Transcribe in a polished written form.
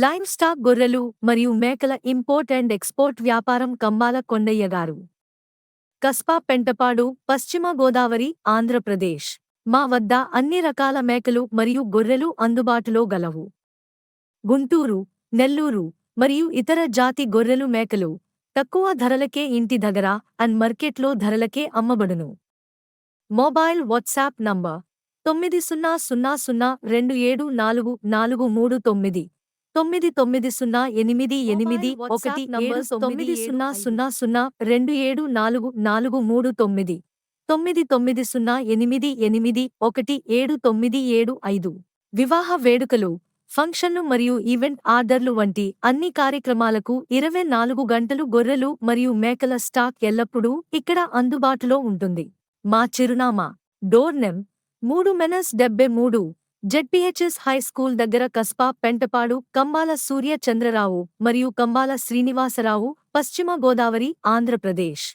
Live stock గొర్రెలు మరియు మేకల ఇంపోర్ట్ అండ్ ఎక్స్పోర్ట్ వ్యాపారం కంబాల కొండయ్య గారు. కస్బా పెంటపాడు, పశ్చిమ గోదావరి, ఆంధ్రప్రదేశ్. మా వద్ద అన్ని రకాల మేకలు మరియు గొర్రెలు అందుబాటులో గలవు. గుంటూరు, నెల్లూరు మరియు ఇతర జాతి గొర్రెలు మేకలు తక్కువ ధరలకే ఇంటి దగ్గర అండ్ మార్కెట్లో ధరలకే అమ్మబడును. Mobile WhatsApp number 9000274439 9900174439 9908811775. వివాహ వేడుకలు, ఫంక్షన్లు మరియు ఈవెంట్ ఆర్డర్లు వంటి అన్ని కార్యక్రమాలకు 24 గంటలు గొర్రెలు మరియు మేకల స్టాక్ ఎల్లప్పుడూ ఇక్కడ అందుబాటులో ఉంటుంది. మా చిరునామా: డోర్ నెం. 3-73, జెడ్పీహెచ్ఎస్ హై స్కూల్ దగ్గర, కస్బా పెంటపాడు, కంబాల సూర్య చంద్రరావు మరియు కంబాల శ్రీనివాసరావు, పశ్చిమ గోదావరి, ఆంధ్రప్రదేశ్.